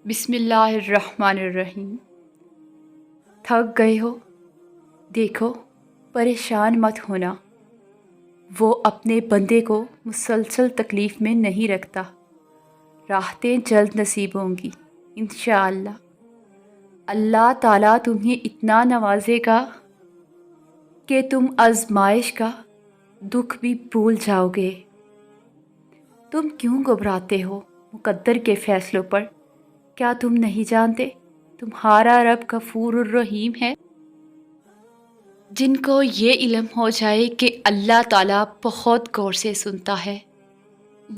بسم اللہ الرحمن الرحیم۔ تھک گئے ہو؟ دیکھو، پریشان مت ہونا، وہ اپنے بندے کو مسلسل تکلیف میں نہیں رکھتا۔ راحتیں جلد نصیب ہوں گی انشاءاللہ۔ اللہ تعالیٰ تمہیں اتنا نوازے گا کہ تم آزمائش کا دکھ بھی بھول جاؤ گے۔ تم کیوں گھبراتے ہو مقدر کے فیصلوں پر؟ کیا تم نہیں جانتے تمہارا رب غفور الرحیم ہے؟ جن کو یہ علم ہو جائے کہ اللہ تعالیٰ بہت غور سے سنتا ہے،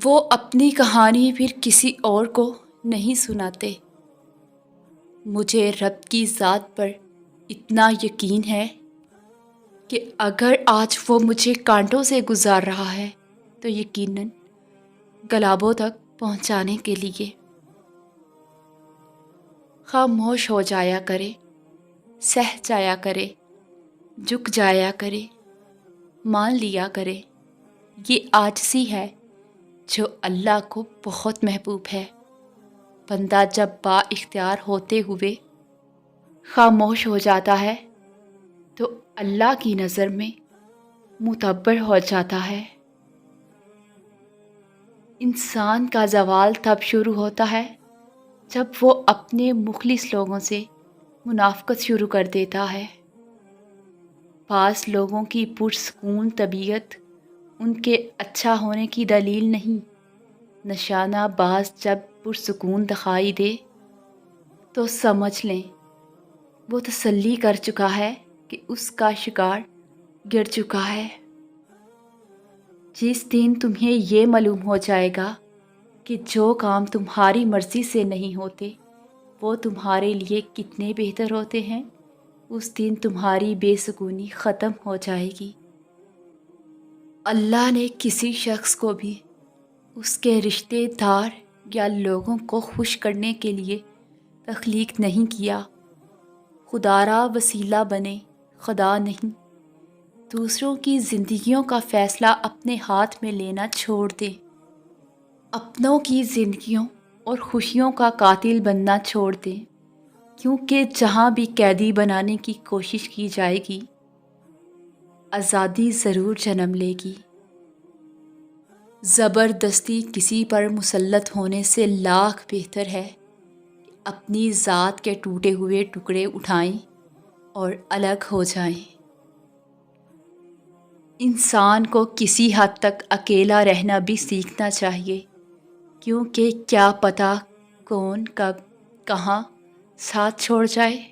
وہ اپنی کہانی پھر کسی اور کو نہیں سناتے۔ مجھے رب کی ذات پر اتنا یقین ہے کہ اگر آج وہ مجھے کانٹوں سے گزار رہا ہے تو یقیناً گلابوں تک پہنچانے کے لیے۔ خاموش ہو جایا کرے، سہ جایا کرے، جھک جایا کرے، مان لیا کرے۔ یہ عاجزی ہے جو اللہ کو بہت محبوب ہے۔ بندہ جب با اختیار ہوتے ہوئے خاموش ہو جاتا ہے تو اللہ کی نظر میں معتبر ہو جاتا ہے۔ انسان کا زوال تب شروع ہوتا ہے جب وہ اپنے مخلص لوگوں سے منافقت شروع کر دیتا ہے۔ بعض لوگوں کی پرسکون طبیعت ان کے اچھا ہونے کی دلیل نہیں۔ نشانہ باز جب پرسکون دکھائی دے تو سمجھ لیں وہ تسلی کر چکا ہے کہ اس کا شکار گر چکا ہے۔ جس دن تمہیں یہ معلوم ہو جائے گا کہ جو کام تمہاری مرضی سے نہیں ہوتے وہ تمہارے لیے کتنے بہتر ہوتے ہیں، اس دن تمہاری بے سکونی ختم ہو جائے گی۔ اللہ نے کسی شخص کو بھی اس کے رشتے دار یا لوگوں کو خوش کرنے کے لیے تخلیق نہیں کیا۔ خدا را وسیلہ بنے، خدا نہیں۔ دوسروں کی زندگیوں کا فیصلہ اپنے ہاتھ میں لینا چھوڑ دیں۔ اپنوں کی زندگیوں اور خوشیوں کا قاتل بننا چھوڑ دیں، کیونکہ جہاں بھی قیدی بنانے کی کوشش کی جائے گی، آزادی ضرور جنم لے گی۔ زبردستی کسی پر مسلط ہونے سے لاکھ بہتر ہے کہ اپنی ذات کے ٹوٹے ہوئے ٹکڑے اٹھائیں اور الگ ہو جائیں۔ انسان کو کسی حد تک اکیلا رہنا بھی سیکھنا چاہیے، کیونکہ کیا پتہ کون کب کہاں ساتھ چھوڑ جائے۔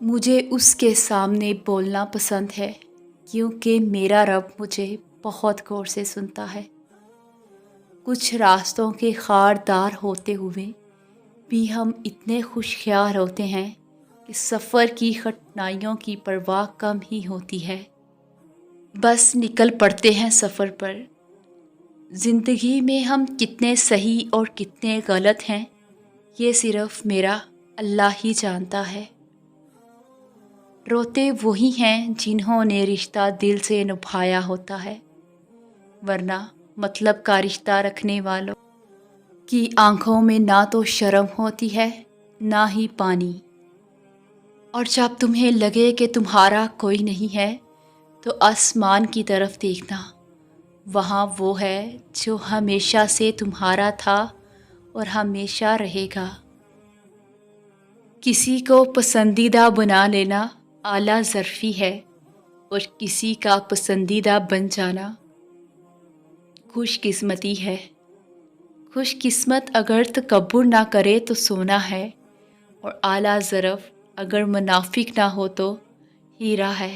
مجھے اس کے سامنے بولنا پسند ہے کیونکہ میرا رب مجھے بہت غور سے سنتا ہے۔ کچھ راستوں کے خاردار ہوتے ہوئے بھی ہم اتنے خوش خیال ہوتے ہیں کہ سفر کی کٹھنائیوں کی پرواہ کم ہی ہوتی ہے۔ بس نکل پڑتے ہیں سفر پر۔ زندگی میں ہم کتنے صحیح اور کتنے غلط ہیں یہ صرف میرا اللہ ہی جانتا ہے۔ روتے وہی ہیں جنہوں نے رشتہ دل سے نبھایا ہوتا ہے، ورنہ مطلب کا رشتہ رکھنے والوں کی آنکھوں میں نہ تو شرم ہوتی ہے نہ ہی پانی۔ اور جب تمہیں لگے کہ تمہارا کوئی نہیں ہے تو آسمان کی طرف دیکھنا، وہاں وہ ہے جو ہمیشہ سے تمہارا تھا اور ہمیشہ رہے گا۔ کسی کو پسندیدہ بنا لینا اعلیٰ ظرفی ہے اور کسی کا پسندیدہ بن جانا خوش قسمتی ہے۔ خوش قسمت اگر تکبر نہ کرے تو سونا ہے، اور اعلیٰ ظرف اگر منافق نہ ہو تو ہیرا ہے۔